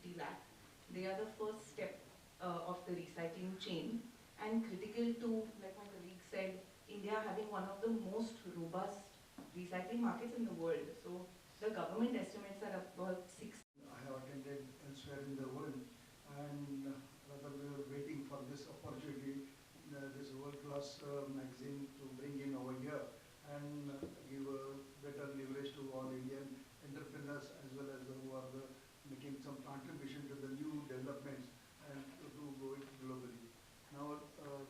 50 lakh. They are the first step of the recycling chain, and critical to, like my colleague said, India having one of the most robust recycling markets in the world. So the government estimates are about 6. I have attended elsewhere in the world, and rather we were waiting for this opportunity, this world-class magazine to bring in over here and give a better leverage to all Indian entrepreneurs as well as who are making some contribution to the new developments and to go it globally. Now,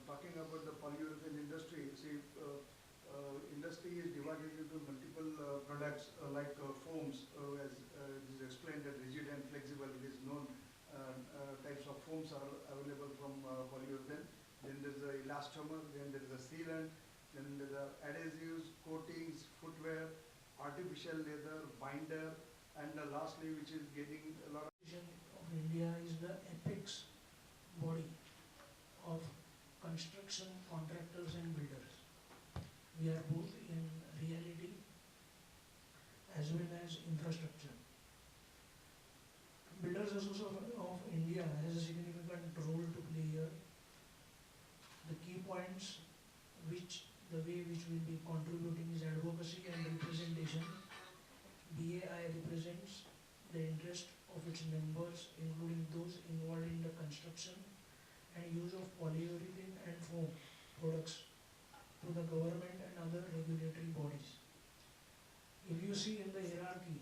talking about the polyurethane industry, see, industry is divided into multiple products like foams, as it is explained that rigid and flexible. It is known types of foams are available from polyurethane. Then there is a elastomer, then there is a sealant, then there are adhesives, coatings, footwear, artificial leather, binder, and lastly, which is getting a lot of India is the apex body of construction contractors and builders. We are both in reality as well as infrastructure. Builders Association of India has a significant role to play here. The key points the way which will be contributing is advocacy and representation. BAI represents the interest of its members, including those involved in the construction and use of polyurethane and foam products, to the government and other regulatory bodies. If you see in the hierarchy,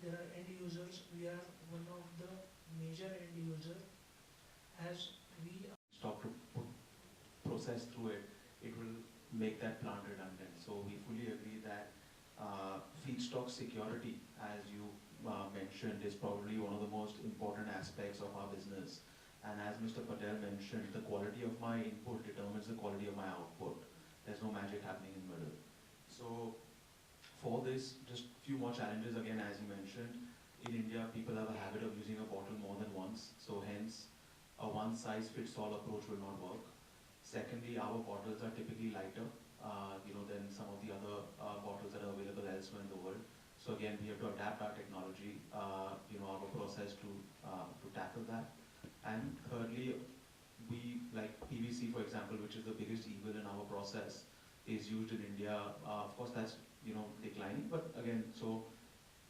there are end users. We are one of the major end users, as we stop to process through it, it will make that plant redundant. So we fully agree that feedstock security, as you mentioned, is probably one of the most important aspects of our business. And as Mr. Patel mentioned, the quality of my input determines the quality of my output. There's no magic happening in the middle. So for this, just few more challenges again, as you mentioned. In India, people have a habit of using a bottle more than once, so hence a one-size-fits-all approach will not work. Secondly, our bottles are typically lighter than some of the other bottles that are available elsewhere in the world. So again, we have to adapt our technology, our process to tackle that. And thirdly, we, like PVC, for example, which is the biggest evil in our process, is used in India. Of course, that's declining, but again, so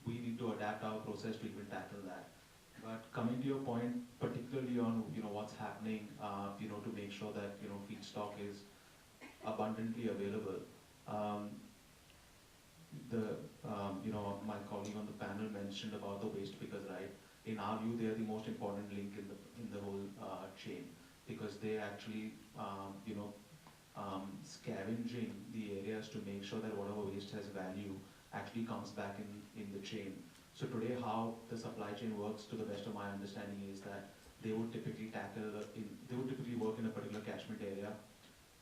we need to adapt our process to even tackle that. But coming to your point, particularly on what's happening, to make sure that feedstock is abundantly available. My colleague on the panel mentioned about the waste pickers, right? In our view, they are the most important link in the whole chain, because they actually scavenging the areas to make sure that whatever waste has value actually comes back in the chain. So today, how the supply chain works, to the best of my understanding, is that they would typically work in a particular catchment area.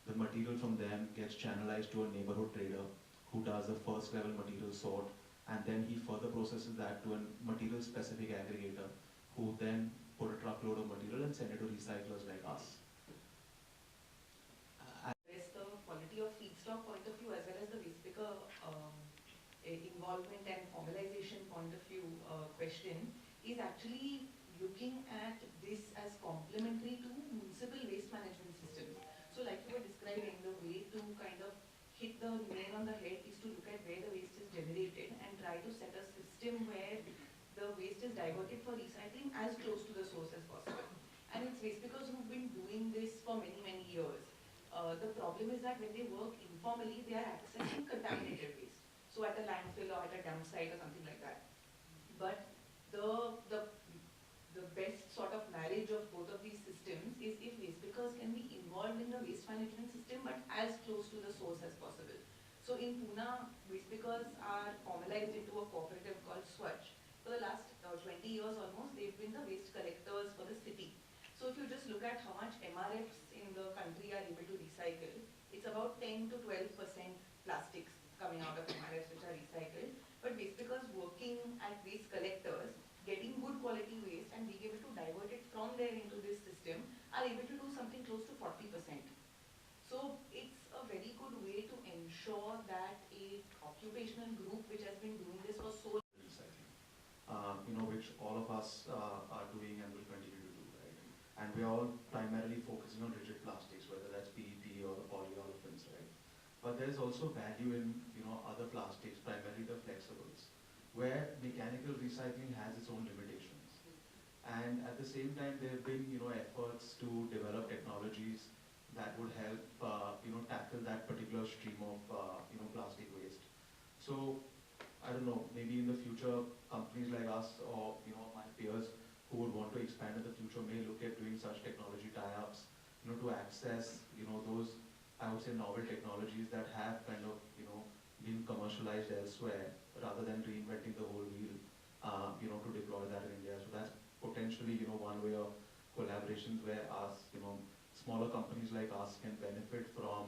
The material from them gets channelized to a neighborhood trader who does the first level material sort, and then he further processes that to a material specific aggregator who then put a truckload of material and send it to recyclers like us. There's the quality of feedstock point of view as well as the waste picker involvement and formalization point of view question is actually looking at this as complementary to municipal waste management systems. So like you were describing, the way to kind of hit the nail on the head is to look at where the waste is generated and try to set a system where the waste is diverted for recycling as close to the source as possible. And it's waste pickers who've been doing this for many, many years. The problem is that when they work informally, they are accessing contaminated waste. So at a landfill or at a dump site or something like that. But the best sort of marriage of both of these systems is if waste pickers can be involved in the waste management system but as close to the source as possible. So in Pune, waste pickers are formalized into a cooperative called SWACH. For the last 20 years almost, they've been the waste collectors for the city. So if you just look at how much MRFs in the country are able to recycle, it's about 10 to 12% plastics coming out of MRFs which are recycled. But waste pickers working at waste collectors, getting good quality waste and being able to divert it from there into this system, are able to do something close to 40%. So it's a very good way to ensure that a we are all primarily focusing on rigid plastics, whether that's PET or the polyolefins, right? But there's also value in, other plastics, primarily the flexibles, where mechanical recycling has its own limitations. And at the same time, there have been, efforts to develop technologies that would help, tackle that particular stream of, plastic waste. So, I don't know, maybe in the future, companies like us or, my peers who would want to expand in the future may look at doing such technology tie-ups, to access, those, I would say, novel technologies that have kind of, been commercialized elsewhere rather than reinventing the whole wheel, to deploy that in India. So that's potentially, one way of collaborations where us, smaller companies like us can benefit from,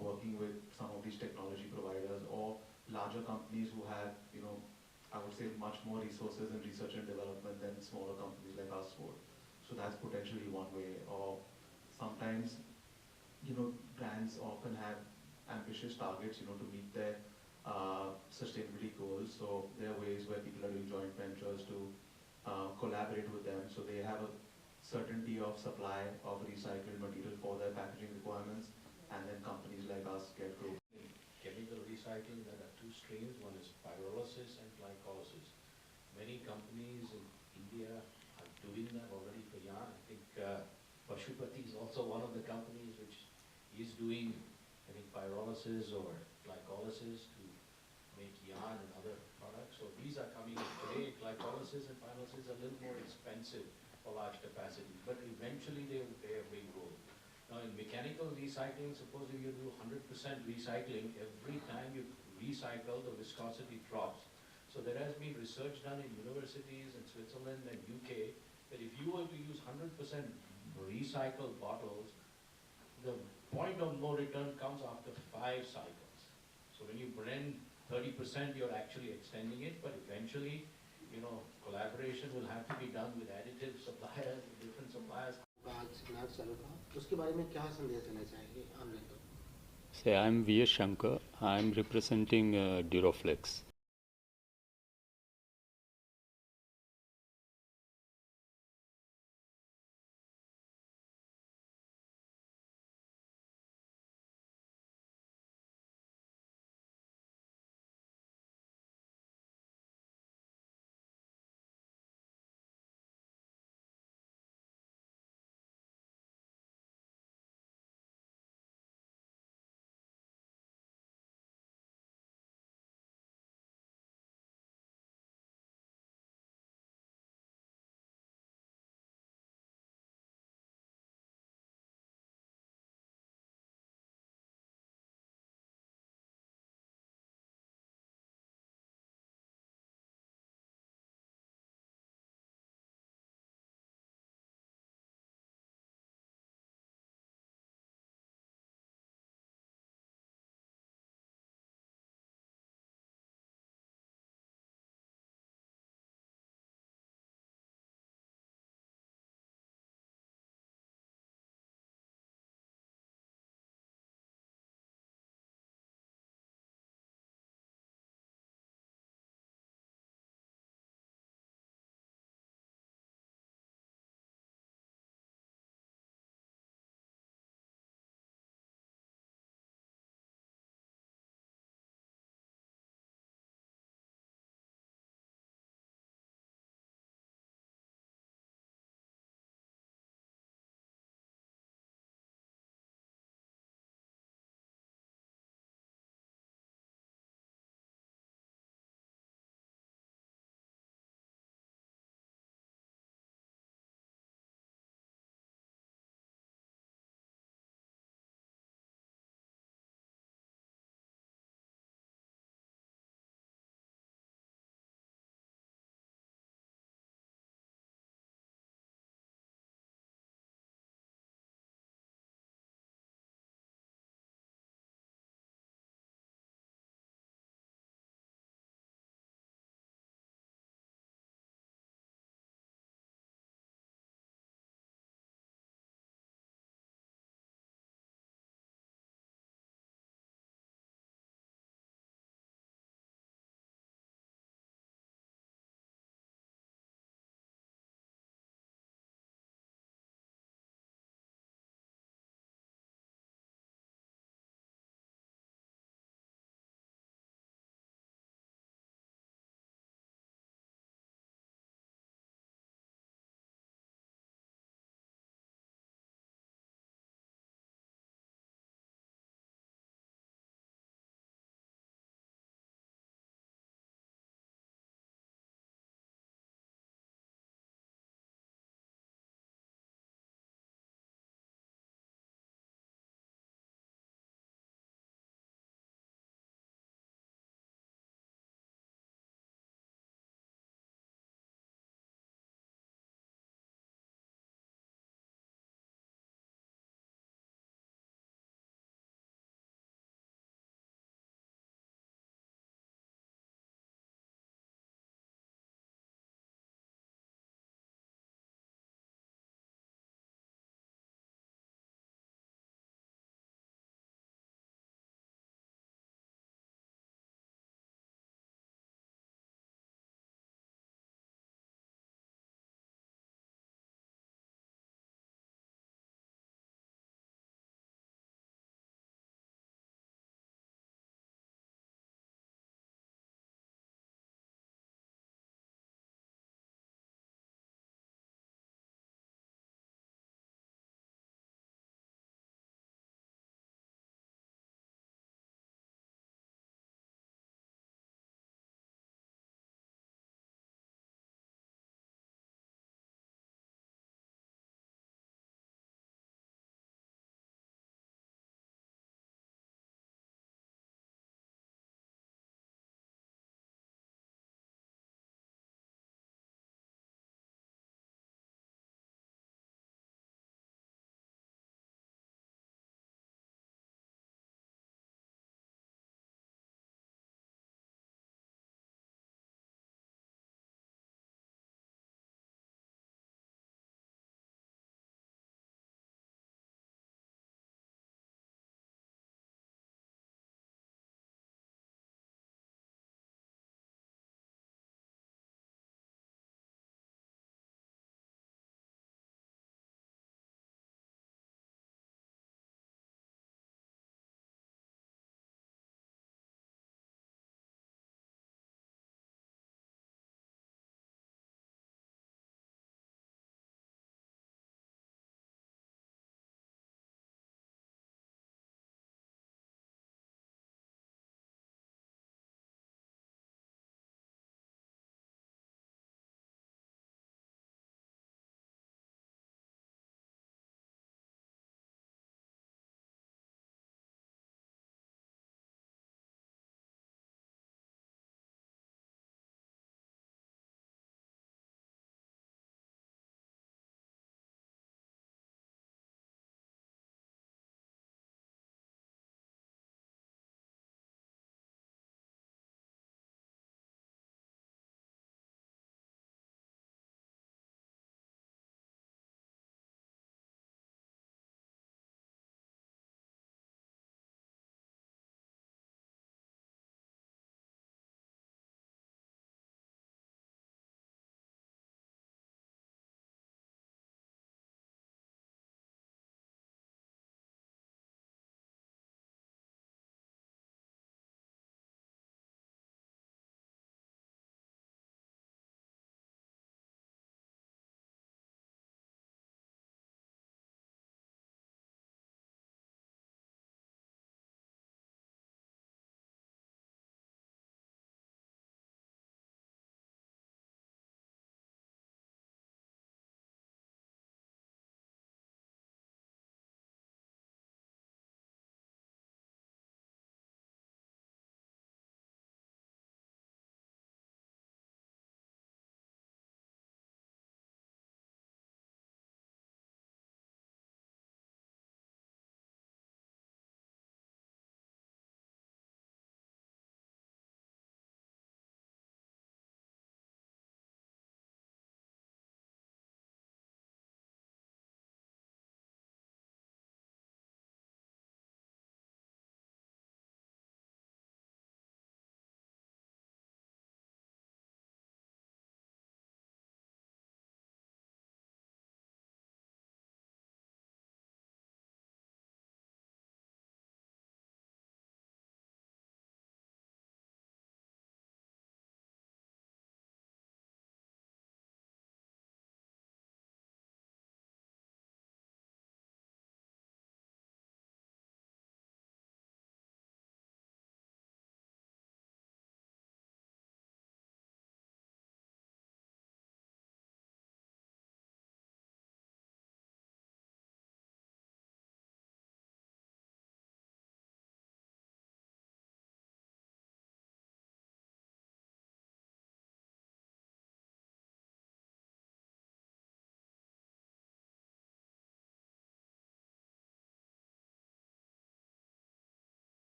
working with some of these technology providers, or larger companies who have, I would say, much more resources in research and development than smaller companies like us would. So that's potentially one way. Or sometimes, brands often have ambitious targets, to meet their sustainability goals. So there are ways where people are doing joint ventures to collaborate with them. So they have a certainty of supply of recycled material for their packaging requirements, and then companies like us get to. In chemical recycling, there are two streams. One is pyrolysis and glycolysis. Many companies in India are doing that already for yarn. I think Pashupati is also one of the companies which is doing, I think, pyrolysis or glycolysis to make yarn and other products. So these are coming in today. Glycolysis and pyrolysis are a little more expensive for large capacities, but eventually they will play a big role. Now in mechanical recycling, supposing you do 100% recycling, every time you recycle, the viscosity drops. So there has been research done in universities in Switzerland and UK that if you were to use 100% recycled bottles, the point of no return comes after 5 cycles. So when you blend 30%, you're actually extending it, but eventually, collaboration will have to be done with additive suppliers, with different suppliers. Say, I'm V.S. Shankar. I'm representing Duroflex.